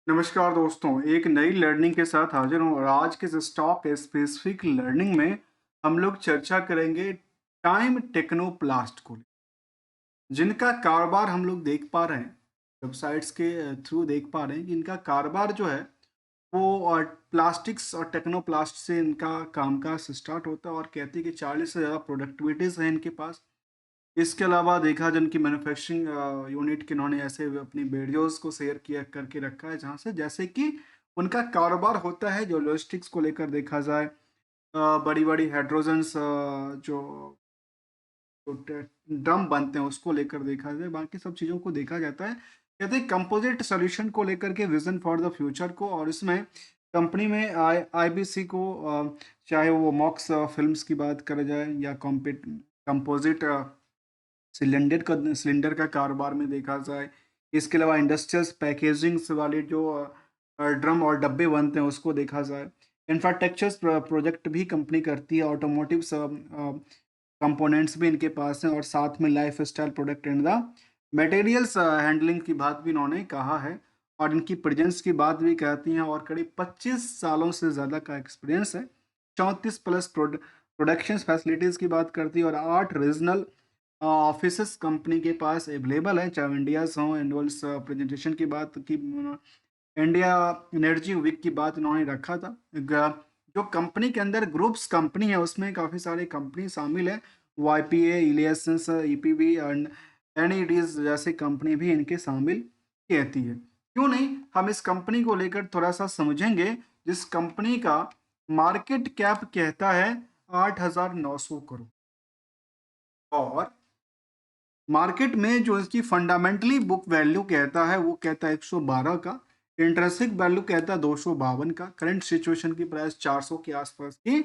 नमस्कार दोस्तों, एक नई लर्निंग के साथ हाजिर हूँ और आज के इस स्टॉक स्पेसिफिक लर्निंग में हम लोग चर्चा करेंगे टाइम टेक्नोप्लास्ट को, जिनका कारोबार हम लोग देख पा रहे हैं, वेबसाइट्स के थ्रू देख पा रहे हैं कि इनका कारोबार जो है वो प्लास्टिक्स और टेक्नोप्लास्ट से इनका कामकाज स्टार्ट होता है और कहते हैं कि 40 से ज़्यादा प्रोडक्टिविटीज़ हैं इनके पास। इसके अलावा देखा जाए उनकी मैन्युफैक्चरिंग यूनिट के इन्होंने ऐसे अपनी वीडियोज़ को शेयर किया करके रखा है जहाँ से जैसे कि उनका कारोबार होता है जो लॉजिस्टिक्स को लेकर देखा जाए। बड़ी-बड़ी हाइड्रोजन्स जो जो ट ड्रम बनते हैं उसको लेकर देखा जाए, बाकी सब चीज़ों को देखा जाता है। कहते हैं कंपोज़िट सॉल्यूशन को लेकर के विज़न फॉर द फ्यूचर को और इसमें कंपनी में आईबीसी को चाहे वो मॉक्स फ़िल्म्स की बात करा जाए या कंपोज़िट सिलेंडर का कारोबार में देखा जाए। इसके अलावा इंडस्ट्रियल्स पैकेजिंग्स वाले जो ड्रम और डब्बे बनते हैं उसको देखा जाए। इंफ्रास्ट्रक्चर्स प्रोजेक्ट भी कंपनी करती है, ऑटोमोटिव्स कंपोनेंट्स भी इनके पास हैं और साथ में lifestyle product and the materials handling की बात भी इन्होंने कहा है और इनकी प्रेज़ेंस की बात भी कहती हैं और करीब 25 सालों से ज़्यादा का एक्सपीरियंस है। 34 प्लस प्रोडक्शन फैसिलिटीज़ की बात करती है और 8 रीजनल ऑफिसेस कंपनी के पास अवेलेबल हैं, चाहे इंडियाज़ हों। एनुअल्स प्रेजेंटेशन की बात की इंडिया एनर्जी वीक की बात इन्होंने रखा था। जो कंपनी के अंदर ग्रुप्स कंपनी है उसमें काफ़ी सारी कंपनी शामिल है। वाईपीए, इलियसेंस, ईपीवी एंड एनईडीज जैसी कंपनी भी इनके शामिल कहती है। क्यों नहीं, हम इस कंपनी को लेकर थोड़ा सा समझेंगे, जिस कंपनी का मार्केट कैप कहता है 8,900 करोड़ और मार्केट में जो इसकी फंडामेंटली बुक वैल्यू कहता है वो कहता है 112 का। इंट्रिंसिक वैल्यू कहता है 252 का। करंट सिचुएशन की प्राइस 400 के आसपास की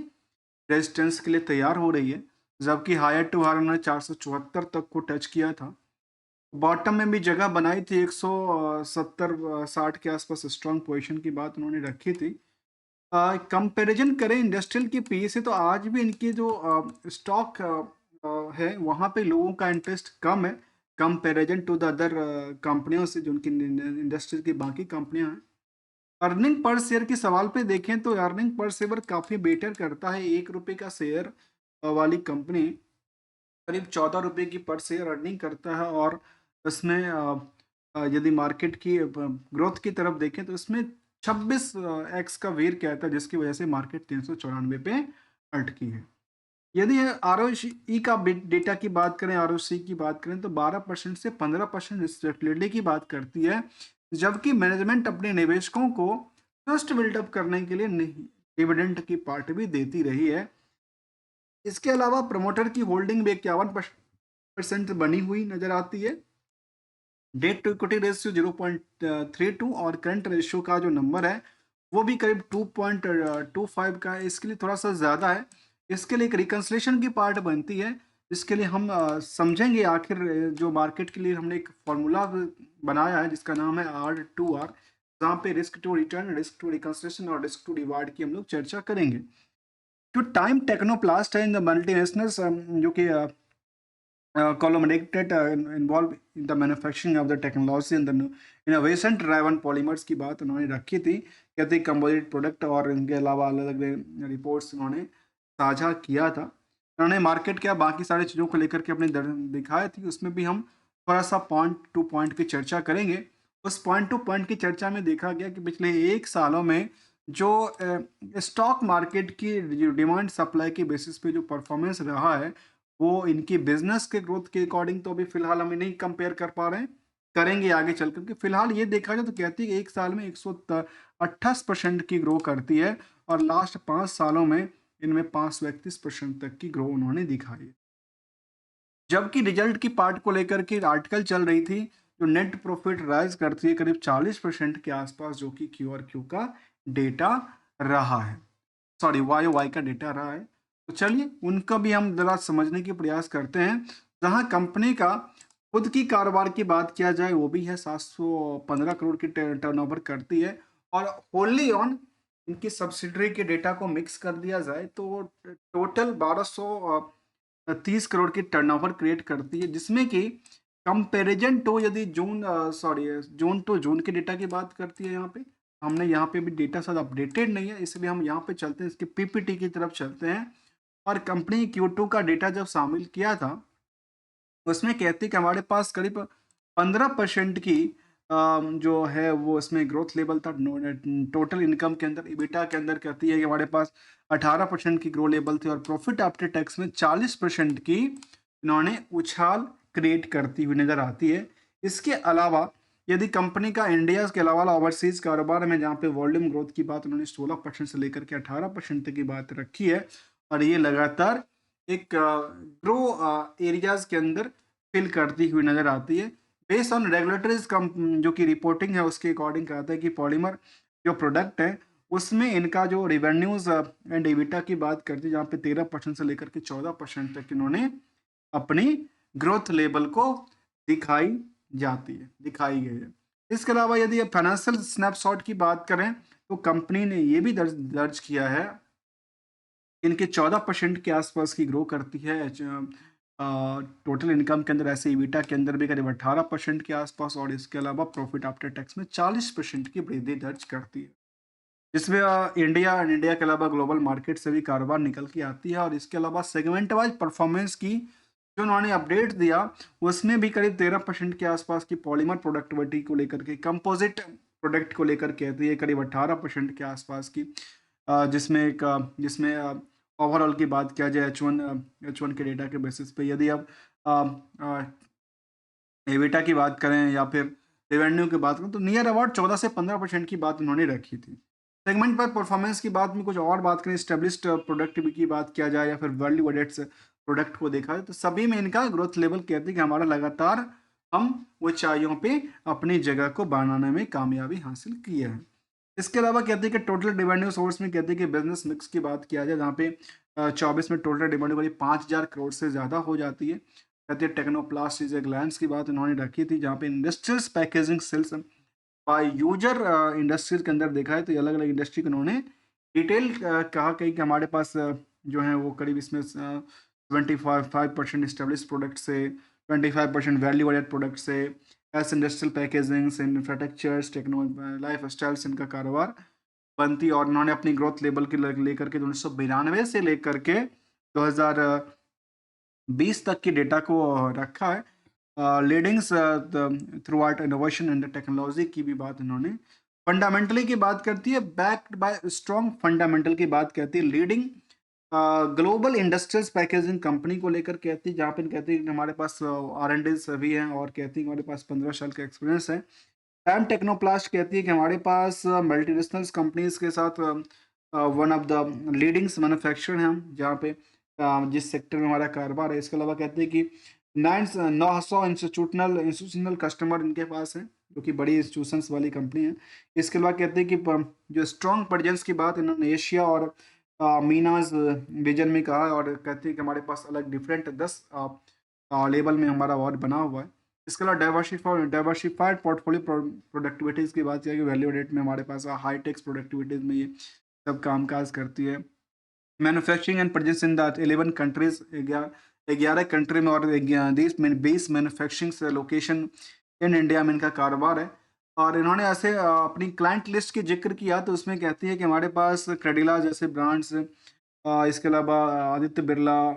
रेजिस्टेंस के लिए तैयार हो रही है, जबकि हायर टू हायर उन्होंने 474 तक को टच किया था। बॉटम में भी जगह बनाई थी 170 60 के आसपास स्ट्रॉन्ग पोजीशन की बात उन्होंने रखी थी। कंपैरिजन करें इंडस्ट्रियल की पी से तो आज भी इनकी जो स्टॉक है वहाँ पे लोगों का इंटरेस्ट कम है कंपैरिजन टू द अदर कंपनियों से जो उनकी इंडस्ट्री की बाकी कंपनियां हैं। अर्निंग पर शेयर के सवाल पे देखें तो अर्निंग पर शेयर काफ़ी बेटर करता है। 1 रुपये का शेयर वाली कंपनी करीब 14 रुपये की पर शेयर अर्निंग करता है और इसमें यदि मार्केट की ग्रोथ की तरफ देखें तो इसमें 26 एक्स का वेर कहता है, जिसकी वजह से मार्केट 394 पे अटकी है। यदि आरओई का डेटा की बात करें, आरओसी की बात करें तो 12% से 15% रिस्पेक्टिवली की बात करती है, जबकि मैनेजमेंट अपने निवेशकों को ट्रस्ट बिल्डअप करने के लिए डिविडेंड की पार्ट भी देती रही है। इसके अलावा प्रमोटर की होल्डिंग भी 51% बनी हुई नजर आती है। डेट टू इक्विटी रेशियो 0.32 और करंट रेशियो का जो नंबर है वो भी करीब 2.25 का है। इसके लिए थोड़ा सा ज़्यादा है। इसके लिए एक रिकन्सिलेशन की पार्ट बनती है, जिसके लिए हम समझेंगे आखिर जो मार्केट के लिए हमने एक फॉर्मूला बनाया है जिसका नाम है R2R, जहाँ पे risk to return, risk to reconciliation और रिस्क टू रिवार्ड की हम लोग चर्चा करेंगे। जो टाइम टेक्नोप्लास्ट है इन द मल्टीनेशनल्स, जो कि collaborated involved in the manufacturing of the technology and the innovation driven polymers की बात उन्होंने रखी थी। कहते कंपोजिट प्रोडक्ट और इनके अलावा अलग अलग रिपोर्ट्स उन्होंने साझा किया था। उन्होंने मार्केट क्या बाकी सारी चीज़ों को लेकर के अपनी दिखाई थी, उसमें भी हम थोड़ा सा पॉइंट टू पॉइंट की चर्चा करेंगे। उस पॉइंट टू पॉइंट की चर्चा में देखा गया कि पिछले 1 सालों में जो स्टॉक मार्केट की डिमांड सप्लाई के बेसिस पे जो परफॉर्मेंस रहा है वो इनकी बिज़नेस के ग्रोथ के अकॉर्डिंग तो अभी फ़िलहाल हम नहीं कंपेयर कर पा रहे हैं, करेंगे आगे चल कर के। फ़िलहाल ये देखा जाए तो कहती है कि 1 साल में 128% की ग्रो करती है और लास्ट 5 सालों में इनमें 531% तक की ग्रो उन्होंने दिखाई है। जबकि रिजल्ट की पार्ट को लेकर के आर्टिकल चल रही थी, जो नेट प्रॉफिट राइज़ करती है करीब 40% के आस-पास, जो कि क्यू-आर-क्यू का डेटा रहा है। सॉरी, वाई-ओ-वाई का डेटा रहा है। तो चलिए उनका भी हम ज़रा समझने की प्रयास करते हैं। जहाँ कंपनी का खुद की कारोबार की बात किया जाए वो भी है 715 करोड़ की टर्नओवर करती है और होल्ली ऑन इनकी सब्सिडरी के डेटा को मिक्स कर दिया जाए तो टोटल 1230 करोड़ की टर्नओवर क्रिएट करती है, जिसमें कि कंपैरिजन टू यदि जून टू जून के डेटा की बात करती है यहाँ पे, हमने यहाँ पे भी डेटा शायद अपडेटेड नहीं है, इसलिए हम यहाँ पे चलते हैं, इसके पीपीटी की तरफ चलते हैं। और कंपनी Q2 का डेटा जब शामिल किया था, उसमें कहती है कि हमारे पास करीब 15% की जो है वो इसमें ग्रोथ लेवल था। टोटल इनकम के अंदर, EBITDA के अंदर कहती है कि हमारे पास 18% की ग्रो लेवल थी, और प्रॉफिट आफ्टर टैक्स में 40% की इन्होंने उछाल क्रिएट करती हुई नजर आती है। इसके अलावा यदि कंपनी का इंडिया के अलावा ओवरसीज कारोबार में, जहाँ पे वॉल्यूम ग्रोथ की बात उन्होंने 16% से लेकर के 18% तक की बात रखी है, और ये लगातार एक ग्रो एरियाज के अंदर फिल करती हुई नजर आती है। बेस्ड ऑन रेगुलेटरीज जो कि रिपोर्टिंग है उसके अकॉर्डिंग कहता है कि पॉलीमर जो प्रोडक्ट है उसमें इनका जो रिवेन्यूज एंड एबिटा की बात करती है, जहाँ पे 13% से लेकर के 14% तक इन्होंने अपनी ग्रोथ लेवल को दिखाई गई है। इसके अलावा यदि फाइनेंशियल स्नैपशॉट की बात करें, तो कंपनी ने ये भी दर्ज किया है, इनके 14% के आसपास की ग्रो करती है टोटल इनकम के अंदर, ऐसे EBITDA के अंदर भी करीब 18% के आसपास, और इसके अलावा प्रॉफिट आफ्टर टैक्स में 40% की वृद्धि दर्ज करती है, जिसमें इंडिया के अलावा ग्लोबल मार्केट से भी कारोबार निकल के आती है। और इसके अलावा सेगमेंट वाइज परफॉर्मेंस की जो उन्होंने अपडेट दिया, उसमें भी करीब 13% के आसपास की पॉलीमर प्रोडक्टिविटी को लेकर के, कंपोजिट प्रोडक्ट को लेकर कहती है करीब 18% के आसपास की, जिसमें ओवरऑल की बात किया जाए H1 के डेटा के बेसिस पे, यदि अब एबिटा की बात करें या फिर रेवेन्यू की बात करें, तो नियर अबाउट 14 से 15% की बात उन्होंने रखी थी। सेगमेंट पर परफॉर्मेंस की बात में कुछ और बात करें, स्टेब्लिश्ड प्रोडक्ट की बात किया जाए या फिर वैल्यू एडेड प्रोडक्ट को देखा जाए, तो सभी में इनका ग्रोथ लेवल कहते हैं कि हमारा लगातार हम ऊंचाइयों पे अपनी जगह को बनाने में कामयाबी हासिल की है। इसके अलावा कहते हैं कि टोटल रेवेन्यू सोर्स में कहते हैं कि बिजनेस मिक्स की बात किया जाए, जहाँ पे 24 में टोटल रेवेन्यू करीब 5,000 करोड़ से ज़्यादा हो जाती है। कहते हैं टेक्नोप्लास्ट इज ग्लैंस की बात उन्होंने रखी थी, जहाँ पे industrials packaging sales by user industries के अंदर देखा है, तो अलग अलग इंडस्ट्री को उन्होंने डिटेल कहा कहीं कि हमारे पास जो है वो करीब इसमें 25% स्टेब्लिश प्रोडक्ट से, 25% वैल्यू एडेड प्रोडक्ट से, as industrial packaging, infrastructures, techno life styles इनका कारोबार बनती है। और उन्होंने अपनी ग्रोथ लेवल के लेकर के 1992 से लेकर के 2020 तक की डेटा को रखा है। Leadings throughout innovation and technology की भी बात इन्होंने, फंडामेंटली की बात करती है, बैक्ड बाय स्ट्रॉन्ग फंडामेंटल की बात करती है, leading global industrials packaging company को लेकर कहती है, जहाँ पे कहती है कि हमारे पास R&D सभी हैं, और कहती है कि हमारे पास 15 साल का एक्सपीरियंस है। टाइम टेक्नोप्लास्ट कहती है कि हमारे पास मल्टीनेशनल कंपनीज के साथ one of the leadings manufacture हैं हम, जहाँ पे जिस सेक्टर में हमारा कारोबार है। इसके अलावा कहते हैं कि 900 इंस्टीट्यूशनल कस्टमर इनके पास हैं, जो कि बड़ी इंस्टीट्यूशंस वाली कंपनी है। इसके अलावा कहते हैं कि जो स्ट्रॉन्ग प्रेजेंस की बात इन्होंने एशिया और मीनाज रीजन में कहा है, और कहते हैं कि हमारे पास अलग डिफरेंट 10 लेवल में हमारा और बना हुआ है। इसके अलावा डाइवर्सिफाइड पोर्टफोलियो प्रोडक्टिविटीज़ की बात की, वैल्यू एडेड में हमारे पास हाई टेक्स प्रोडक्टिविटीज़ में ये सब कामकाज करती है। Manufacturing and projects in the 11 countries, 11 country में, और 20 मैन्युफैक्चरिंग लोकेशन इन इंडिया में इनका कारोबार है। और इन्होंने ऐसे अपनी क्लाइंट लिस्ट की जिक्र किया, तो उसमें कहती है कि हमारे पास क्रेडिला जैसे ब्रांड्स, इसके अलावा आदित्य बिरला,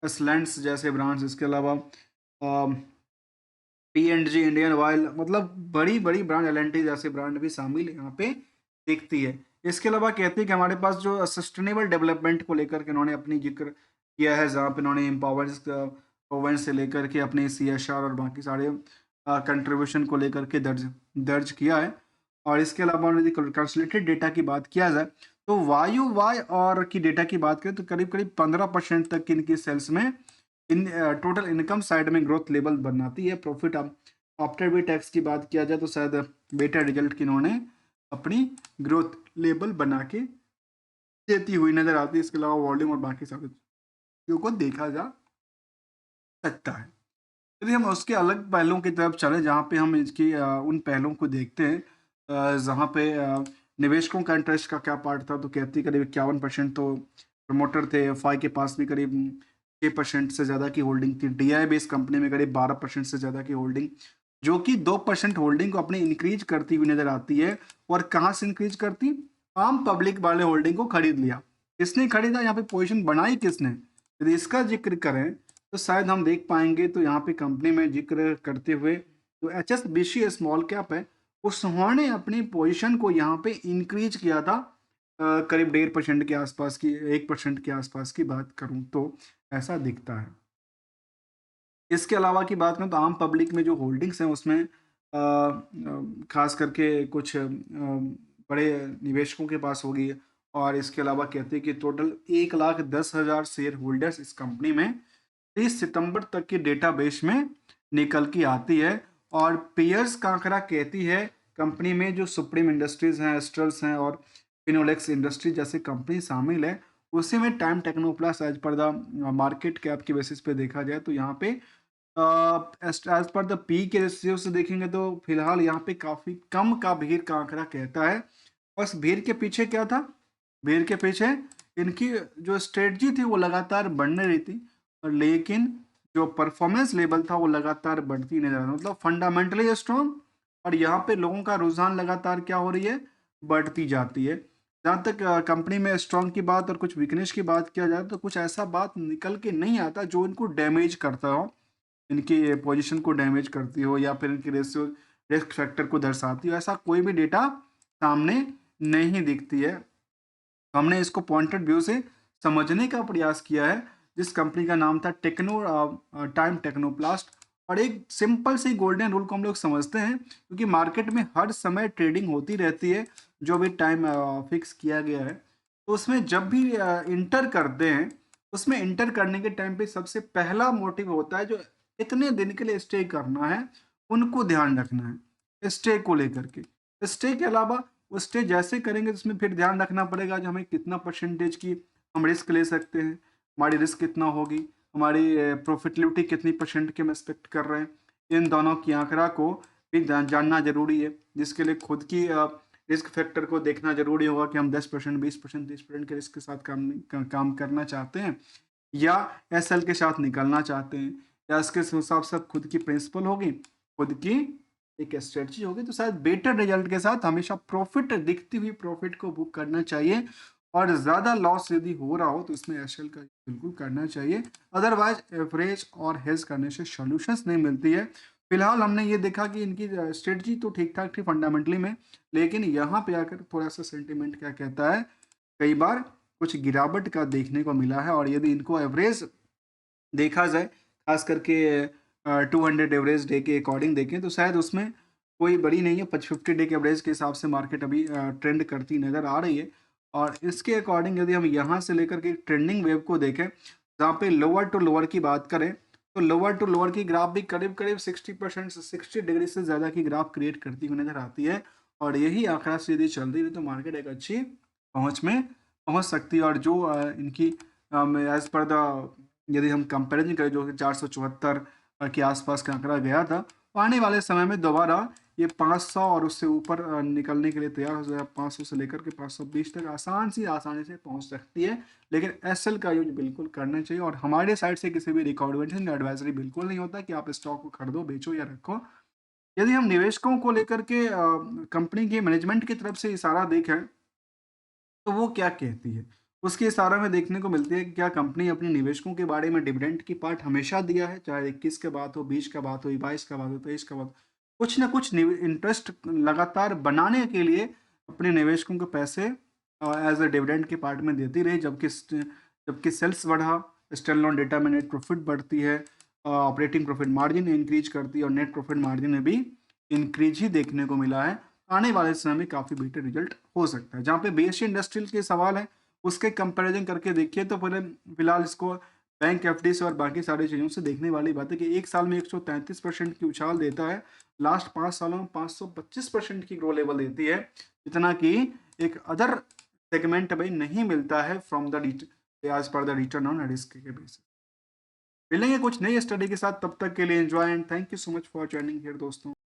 एसलेंट्स जैसे ब्रांड्स, इसके अलावा P&G, इंडियन ऑयल, मतलब बड़ी बड़ी ब्रांड, L&T जैसे ब्रांड भी शामिल यहाँ पे दिखती है। इसके अलावा कहती है कि हमारे पास जो सस्टेनेबल डेवलपमेंट को लेकर के इन्होंने अपनी जिक्र किया है, जहाँ पे इन्होंने एम्पावर्स से लेकर के अपने CSR और बाकी सारे कंट्रीब्यूशन को लेकर के दर्ज किया है। और इसके अलावा यदि कंसोलिडेटेड डेटा की बात किया जाए, तो वाई और की डेटा की बात करें, तो करीब करीब 15% तक की इनकी सेल्स में इन टोटल इनकम साइड में ग्रोथ लेवल बनाती है। प्रॉफिट आफ्टर भी टैक्स की बात किया जाए, तो शायद बेटर रिजल्ट की इन्होंने अपनी ग्रोथ लेवल बना के देती हुई नजर आती है। इसके अलावा वॉल्यूम और बाकी सारी चीज़ों को देखा जा सकता है। यदि हम उसके अलग पहलुओं की तरफ चले, जहाँ पे हम इसकी उन पहलुओं को देखते हैं जहाँ पे निवेशकों का इंटरेस्ट का क्या पार्ट था, तो कहती करीब 51% तो प्रमोटर थे, FI के पास भी करीब 6% से ज़्यादा की होल्डिंग थी। डीआई बेस्ड कंपनी में करीब 12% से ज़्यादा की होल्डिंग, जो कि 2% होल्डिंग को अपनी इंक्रीज करती हुई नज़र आती है। और कहाँ से इंक्रीज करती? आम पब्लिक वाले होल्डिंग को खरीद लिया। किसने खरीदा? यहाँ पे पोजीशन बनाई किसने? यदि इसका ज़िक्र करें तो शायद हम देख पाएँगे, तो यहाँ पे कंपनी में ज़िक्र करते हुए जो एचएसबीसी स्मॉल कैप है, उसने अपनी पोजीशन को यहाँ पे इंक्रीज किया था करीब 1.5% के आसपास की, 1% के आसपास की बात करूँ तो ऐसा दिखता है। इसके अलावा की बात करूँ तो आम पब्लिक में जो होल्डिंग्स हैं उसमें ख़ास करके कुछ बड़े निवेशकों के पास होगी। और इसके अलावा कहते हैं कि टोटल 1,10,000 शेयर होल्डर्स इस कंपनी में 30 सितंबर तक के डेटाबेस में निकल के आती है। और पियर्स का आंकड़ा कहती है कंपनी में जो सुप्रीम इंडस्ट्रीज हैं, एस्ट्रल्स हैं और फिनोलेक्स इंडस्ट्री जैसे कंपनी शामिल है। उसी में टाइम टेक्नोप्लस एज पर द मार्केट कैप के बेसिस पे देखा जाए तो यहाँ पे एज पर द पी के रेशियो से देखेंगे तो फिलहाल यहाँ पे काफ़ी कम का भीड़ का आंकड़ा कहता है। बस भीड़ के पीछे क्या था? भीड़ के पीछे इनकी जो स्ट्रेटजी थी वो लगातार बढ़ने रही थी, और लेकिन जो परफॉर्मेंस लेवल था वो लगातार बढ़ती नजर आ रहा, मतलब फंडामेंटली स्ट्रॉन्ग। और यहाँ पे लोगों का रुझान लगातार क्या हो रही है? बढ़ती जाती है। जहाँ तक कंपनी में स्ट्रॉन्ग की बात और कुछ वीकनेस की बात किया जाए तो कुछ ऐसा बात निकल के नहीं आता जो इनको डैमेज करता हो, इनकी पोजीशन को डैमेज करती हो या फिर इनकी रेशियो रिस्क फैक्टर को दर्शाती हो। ऐसा कोई भी डेटा सामने नहीं दिखती है। हमने इसको पॉइंटेड व्यू से समझने का प्रयास किया है, जिस कंपनी का नाम था टाइम टेक्नोप्लास्ट। और एक सिंपल सी गोल्डन रूल को हम लोग समझते हैं, क्योंकि मार्केट में हर समय ट्रेडिंग होती रहती है, जो भी टाइम फिक्स किया गया है। तो उसमें जब भी इंटर करते हैं, उसमें इंटर करने के टाइम पे सबसे पहला मोटिव होता है जो कितने दिन के लिए स्टे करना है, उनको ध्यान रखना है स्टे को लेकर के। स्टे के अलावा वो स्टे जैसे करेंगे तो उसमें फिर ध्यान रखना पड़ेगा जो हमें कितना परसेंटेज की हम रिस्क ले सकते हैं, हमारी रिस्क कितना होगी, हमारी प्रॉफिटेबिलिटी कितनी परसेंट की हम एक्सपेक्ट कर रहे हैं। इन दोनों की आंकड़ा को भी जानना जरूरी है, जिसके लिए खुद की रिस्क फैक्टर को देखना जरूरी होगा कि हम 10%, 20%, 30% के रिस्क के साथ काम करना चाहते हैं, या एसएल के साथ निकलना चाहते हैं, या इसके हिसाब से खुद की प्रिंसिपल होगी, खुद की एक स्ट्रेटजी होगी। तो शायद बेटर रिजल्ट के साथ हमेशा प्रॉफिट, दिखती हुई प्रॉफिट को बुक करना चाहिए। और ज़्यादा लॉस यदि हो रहा हो तो इसमें एसएल का बिल्कुल करना चाहिए। अदरवाइज एवरेज और हेज करने से सॉल्यूशंस नहीं मिलती है। फिलहाल हमने ये देखा कि इनकी स्ट्रेटजी तो ठीक ठाक थी फंडामेंटली में, लेकिन यहाँ पे आकर थोड़ा सा सेंटिमेंट क्या कहता है, कई बार कुछ गिरावट का देखने को मिला है। और यदि इनको एवरेज देखा जाए, खास करके 200 एवरेज डे के अकॉर्डिंग देखें तो शायद उसमें कोई बड़ी नहीं है। 50 डे के एवरेज के हिसाब से मार्केट अभी ट्रेंड करती नज़र आ रही है। और इसके अकॉर्डिंग यदि हम यहाँ से लेकर के ट्रेंडिंग वेव को देखें, जहाँ पे लोअर टू लोअर की बात करें तो लोअर टू लोअर की ग्राफ भी करीब करीब 60% से 60 डिग्री से ज़्यादा की ग्राफ क्रिएट करती हुई नज़र आती है। और यही आंकड़ा से यदि चल रही है तो मार्केट एक अच्छी पहुँच में पहुँच सकती है। और जो इनकी एज पर द, यदि हम कंपैरिजन करें जो कि 474 के आसपास का आंकड़ा गया था, तो आने वाले समय में दोबारा ये 500 और उससे ऊपर निकलने के लिए तैयार हो जाएगा। 500 से लेकर के 520 तक आसानी से पहुंच सकती है। लेकिन एसएल का यूज बिल्कुल करना चाहिए। और हमारे साइड से किसी भी रिकमेंडेशन या एडवाइजरी बिल्कुल नहीं होता कि आप स्टॉक को खरीदो, बेचो या रखो। यदि हम निवेशकों को लेकर के कंपनी के मैनेजमेंट की तरफ से इशारा देखें तो वो क्या कहती है? उसके इशारे में देखने को मिलती है कि क्या कंपनी अपने निवेशकों के बारे में डिविडेंड की पार्ट हमेशा दिया है, चाहे 21 का बात हो, 20 का बात हो, 22 का बात हो, 23 का बात हो। कुछ ना कुछ इंटरेस्ट लगातार बनाने के लिए अपने निवेशकों को पैसे एज अ डिविडेंड के पार्ट में देती रही। जबकि सेल्स बढ़ा, स्टैंड अलोन डेटा में नेट प्रॉफिट बढ़ती है, ऑपरेटिंग प्रॉफिट मार्जिन इंक्रीज करती है, और नेट प्रॉफिट मार्जिन में भी इंक्रीज ही देखने को मिला है। आने वाले समय में काफ़ी बेटर रिजल्ट हो सकता है। जहाँ पे बीएससी इंडस्ट्रियल के सवाल है, उसके कंपैरिजन करके देखिए तो फिलहाल इसको बैंक एफडी से और बाकी सारी चीज़ों से देखने वाली बात है कि एक साल में 133% की उछाल देता है, लास्ट 5 सालों में 525% की ग्रो लेवल देती है, जितना कि एक अदर सेगमेंट में नहीं मिलता है फ्रॉम द एज पर द रिटर्न ऑन रिस्क के बेसिस। मिलेंगे कुछ नई स्टडी के साथ, तब तक के लिए enjoy and thank you so much for joining here दोस्तों।